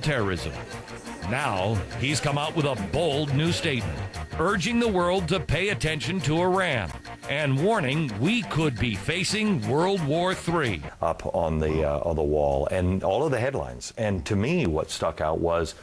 terrorism. Now, he's come out with a bold new statement, urging the world to pay attention to Iran and warning we could be facing World War III. Up on the wall, and all of the headlines. And to me, what stuck out was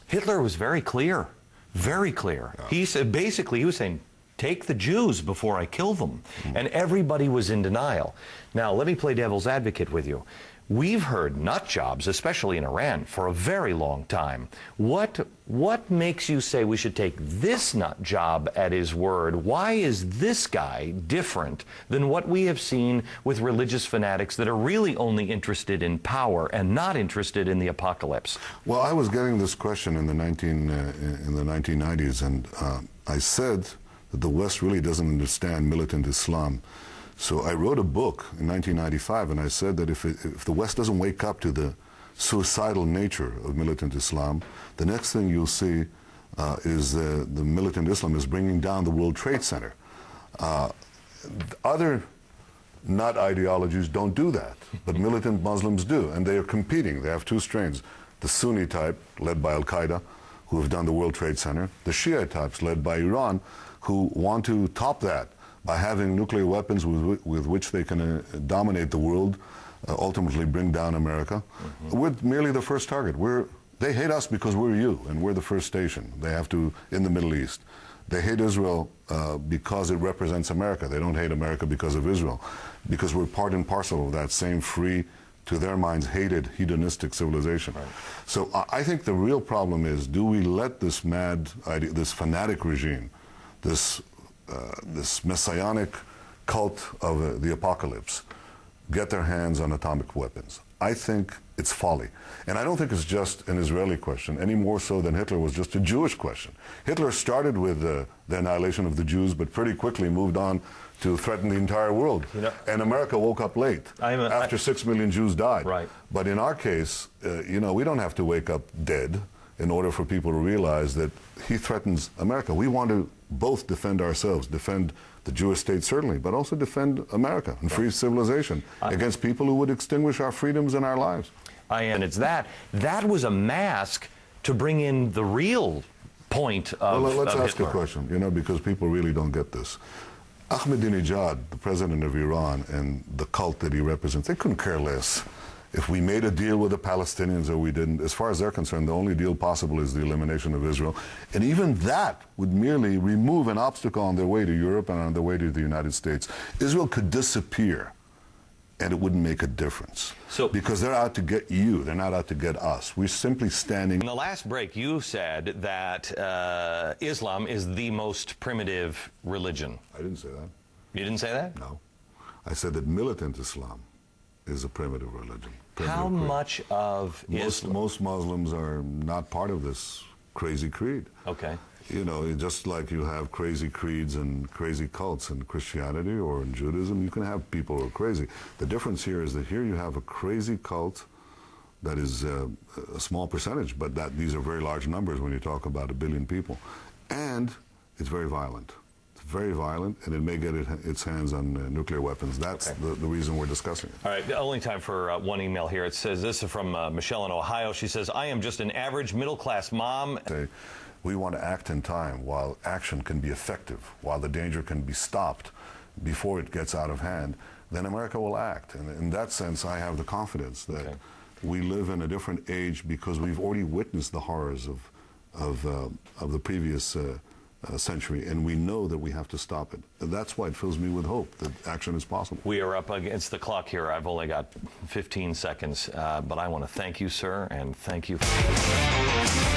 Hitler was very clear, very clear. Yeah. He said, basically, he was saying, take the Jews before I kill them. And everybody was in denial. Now, let me play devil's advocate with you. We've heard nut jobs, especially in Iran, for a very long time. What makes you say we should take this nut job at his word? Why is this guy different than what we have seen with religious fanatics that are really only interested in power and not interested in the apocalypse? Well, I was getting this question in the 1990s, and I said that the West really doesn't understand militant Islam. So I wrote a book in 1995, and I said that if the West doesn't wake up to the suicidal nature of militant Islam, the next thing you'll see is the militant Islam is bringing down the World Trade Center. Other nut ideologies don't do that, but militant Muslims do, and they are competing. They have two strains, the Sunni type, led by Al-Qaeda, who have done the World Trade Center, the Shia types, led by Iran, who want to top that by having nuclear weapons with which they can dominate the world, ultimately bring down America. We're merely the first target. They hate us because we're you, and we're the first station. They have to, in the Middle East. They hate Israel because it represents America. They don't hate America because of Israel, because we're part and parcel of that same free, to their minds, hated, hedonistic civilization. Right. So I think the real problem is, do we let this this fanatic regime, this messianic cult of the apocalypse get their hands on atomic weapons? I think it's folly. And I don't think it's just an Israeli question, any more so than Hitler was just a Jewish question. Hitler started with the annihilation of the Jews, but pretty quickly moved on to threaten the entire world. You know, and America woke up late after 6 million Jews died. Right. But in our case, you know, we don't have to wake up dead in order for people to realize that he threatens America. We want to both defend ourselves, defend the Jewish state certainly, but also defend America and free civilization against people who would extinguish our freedoms and our lives. And it's that was a mask to bring in the real point of Well, let's ask Hitler. a question, you know, because people really don't get this. Ahmadinejad, the president of Iran, and the cult that he represents, they couldn't care less if we made a deal with the Palestinians or we didn't. As far as they're concerned, the only deal possible is the elimination of Israel. And even that would merely remove an obstacle on their way to Europe and on their way to the United States. Israel could disappear, and it wouldn't make a difference. Because they're out to get you. They're not out to get us. We're simply standing. In the last break, you said that Islam is the most primitive religion. I didn't say that. You didn't say that? No. I said that militant Islam is a primitive religion. How much of most Muslims are not part of this crazy creed. Okay. You know, just like you have crazy creeds and crazy cults in Christianity or in Judaism, you can have people who are crazy. The difference here is that here you have a crazy cult that is a small percentage, but these are very large numbers when you talk about 1 billion people. And it's very violent. Very violent, and it may get its hands on nuclear weapons. That's the reason we're discussing it. All right, only time for one email here. It says, this is from Michelle in Ohio. She says, I am just an average middle-class mom. We want to act in time while action can be effective, while the danger can be stopped before it gets out of hand, then America will act. And in that sense, I have the confidence that we live in a different age because we've already witnessed the horrors of the previous century, and we know that we have to stop it. And that's why it fills me with hope that action is possible. We are up against the clock here. I've only got 15 seconds, but I want to thank you, sir, and thank you.